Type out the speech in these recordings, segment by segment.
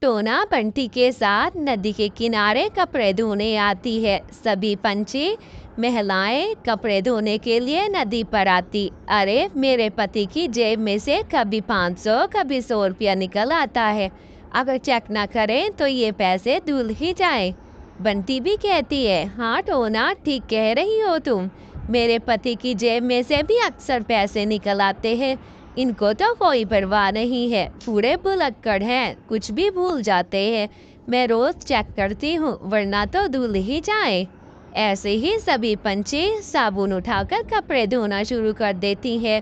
टोना बंटी के साथ नदी के किनारे कपड़े धोने आती है। सभी पंछी महिलाएं कपड़े धोने के लिए नदी पर आती। अरे मेरे पति की जेब में से कभी 500 कभी 100 रुपया निकल आता है। अगर चेक ना करें तो ये पैसे धुल ही जाए। बंटी भी कहती है, हाँ टोना ठीक कह रही हो तुम। मेरे पति की जेब में से भी अक्सर पैसे निकल आते हैं। इनको तो कोई परवाह नहीं है, पूरे भुलक्कड़ हैं, कुछ भी भूल जाते हैं। मैं रोज चेक करती हूँ वरना तो धुल ही जाए। ऐसे ही सभी पंछी साबुन उठाकर कपड़े धोना शुरू कर देती है।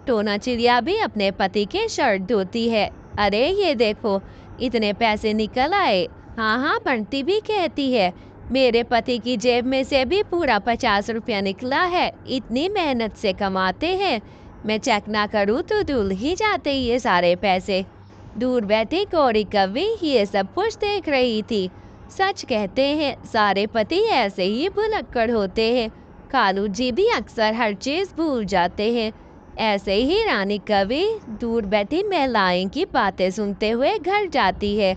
टोना चिड़िया भी अपने पति के शर्ट धोती है। अरे ये देखो इतने पैसे निकल आए। हाँ हाँ बंटी भी कहती है, मेरे पति की जेब में से भी पूरा 50 रुपया निकला है। इतनी मेहनत से कमाते हैं, मैं चेक ना करूँ तो धुल ही जाते ये सारे पैसे। दूर बैठी गौरी कवि ये सब कुछ देख रही थी। सच कहते हैं सारे पति ऐसे ही भुलक्कड़ होते हैं। कालू जी भी अक्सर हर चीज भूल जाते हैं। ऐसे ही रानी कवि दूर बैठी महिलाएं की बातें सुनते हुए घर जाती है।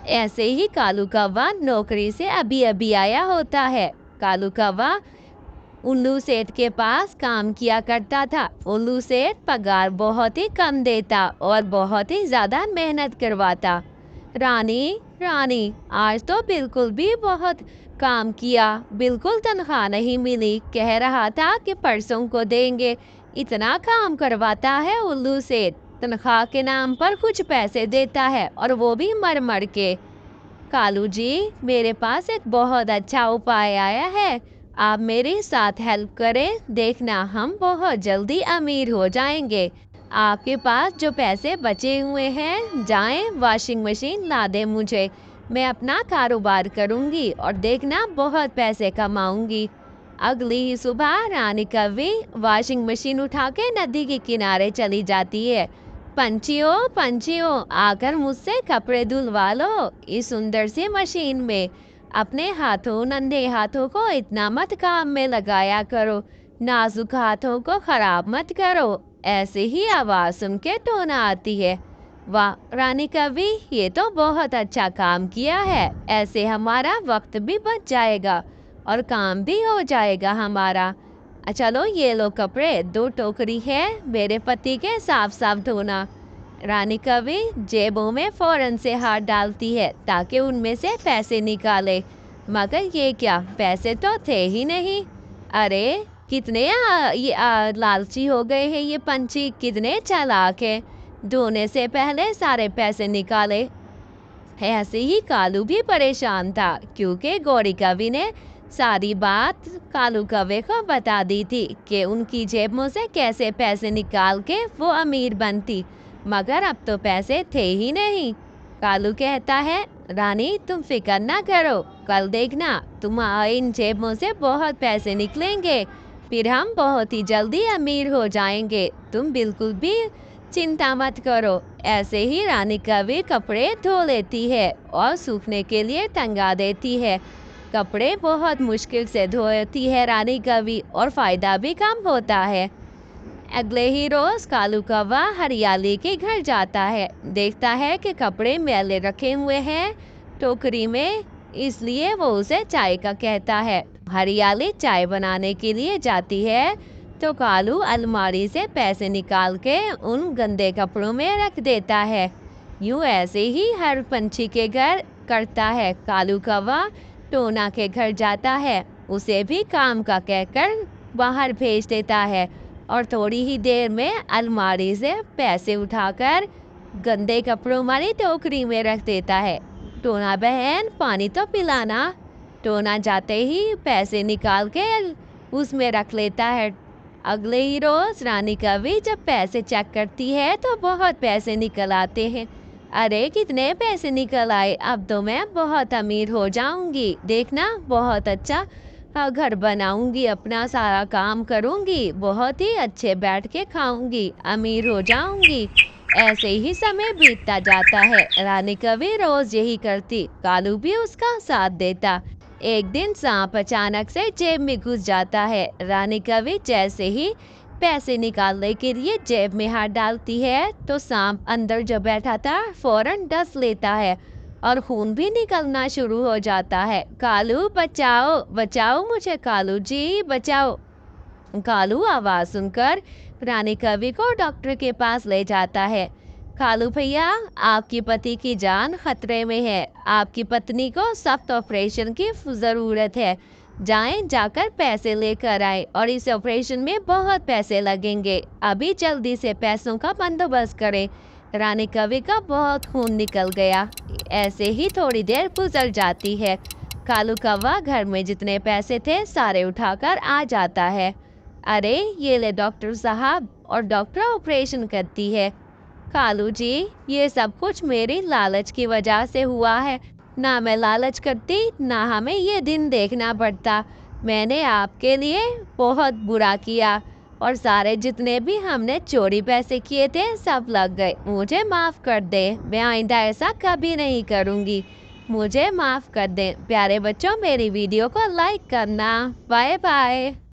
ऐसे ही कालू कौवा नौकरी से अभी अभी आया होता है। कालू कौवा उल्लू सेठ के पास काम किया करता था। उल्लू सेठ पगार बहुत ही कम देता और बहुत ही ज्यादा मेहनत करवाता। रानी रानी आज तो बिल्कुल भी बहुत काम किया, बिल्कुल तनख्वाह नहीं मिली। कह रहा था कि परसों को देंगे। इतना काम करवाता है उल्लू सेठ, तनख्वाह के नाम पर कुछ पैसे देता है और वो भी मर मर के। कालू जी मेरे पास एक बहुत अच्छा उपाय आया है, आप मेरे साथ हेल्प करें, देखना हम बहुत जल्दी अमीर हो जाएंगे। आपके पास जो पैसे बचे हुए हैं जाएं वॉशिंग मशीन ला दे मुझे, मैं अपना कारोबार करूंगी और देखना बहुत पैसे कमाऊंगी। अगली ही सुबह रानी कवि वॉशिंग मशीन उठा के नदी के किनारे चली जाती है। पंछियों पंछियों आकर मुझसे कपड़े धुलवा लो इस सुंदर सी मशीन में। अपने हाथों नन्हे हाथों को इतना मत काम में लगाया करो, नाजुक हाथों को खराब मत करो। ऐसे ही आवाज सुन के टोना आती है। वाह रानी कवि ये तो बहुत अच्छा काम किया है, ऐसे हमारा वक्त भी बच जाएगा और काम भी हो जाएगा हमारा। चलो ये लो कपड़े, 2 टोकरी है, मेरे पति के साफ साफ धोना। रानी कवि जेबों में फौरन से हाथ डालती है ताकि उनमें से पैसे निकाले, मगर ये क्या, पैसे तो थे ही नहीं। अरे कितने लालची हो गए हैं ये पंछी, कितने चालाक है, धोने से पहले सारे पैसे निकाले। ऐसे ही कालू भी परेशान था क्योंकि गौरी कवि ने सारी बात कालू कौवे को बता दी थी कि उनकी जेबों से कैसे पैसे निकाल के वो अमीर बनती, मगर अब तो पैसे थे ही नहीं। कालू कहता है, रानी तुम फिक्र ना करो, कल देखना तुम्हारी इन जेबों से बहुत पैसे निकलेंगे, फिर हम बहुत ही जल्दी अमीर हो जाएंगे, तुम बिल्कुल भी चिंता मत करो। ऐसे ही रानी कवि कपड़े धो लेती है और सूखने के लिए टंगा देती है। कपड़े बहुत मुश्किल से धोती है रानी कवि और फायदा भी कम होता है। अगले ही रोज कालू कौवा हरियाली के घर जाता है, देखता है कि कपड़े मैले रखे हुए हैं टोकरी में, इसलिए वो उसे चाय का कहता है। हरियाली चाय बनाने के लिए जाती है तो कालू अलमारी से पैसे निकाल के उन गंदे कपड़ों में रख देता है। यूं ऐसे ही हर पंछी के घर करता है। कालू कौवा टोना के घर जाता है, उसे भी काम का कहकर बाहर भेज देता है और थोड़ी ही देर में अलमारी से पैसे उठाकर गंदे कपड़ों वाली टोकरी में रख देता है। टोना बहन पानी तो पिलाना। टोना जाते ही पैसे निकाल के उसमें रख लेता है। अगले ही रोज रानी कवि जब पैसे चेक करती है तो बहुत पैसे निकल आते हैं। अरे कितने पैसे निकल आए, अब तो मैं बहुत अमीर हो जाऊंगी, देखना बहुत अच्छा घर बनाऊंगी, अपना सारा काम करूंगी, बहुत ही अच्छे बैठ के खाऊंगी, अमीर हो जाऊंगी। ऐसे ही समय बीतता जाता है। रानी कवि रोज यही करती, कालू भी उसका साथ देता। एक दिन सांप अचानक से जेब में घुस जाता है। रानी कवि जैसे ही पैसे निकालने के लिए जेब में हाथ डालती है तो सांप अंदर जो बैठा था फौरन डस लेता है और खून भी निकलना शुरू हो जाता है। कालू बचाओ बचाओ मुझे, कालू जी बचाओ। कालू आवाज सुनकर रानी कवि को डॉक्टर के पास ले जाता है। कालू भैया, आपकी पति की जान खतरे में है, आपकी पत्नी को सख्त ऑपरेशन की ज़रूरत है। जाएं, जाकर पैसे लेकर आए और इस ऑपरेशन में बहुत पैसे लगेंगे। अभी जल्दी से पैसों का बंदोबस्त करें। रानी कवि का बहुत खून निकल गया। ऐसे ही थोड़ी देर गुजर जाती है। कालू कौवा घर में जितने पैसे थे सारे उठाकर आ जाता है। अरे ये ले डॉक्टर साहब, और डॉक्टर ऑपरेशन करती है। कालू जी, ये सब कुछ मेरी लालच की वजह से हुआ है। ना मैं लालच करती ना हमें ये दिन देखना पड़ता। मैंने आपके लिए बहुत बुरा किया और सारे जितने भी हमने चोरी पैसे किए थे सब लग गए। मुझे माफ़ कर दे, मैं आइंदा ऐसा कभी नहीं करूँगी। मुझे माफ़ कर दें। प्यारे बच्चों, मेरी वीडियो को लाइक करना। Bye bye.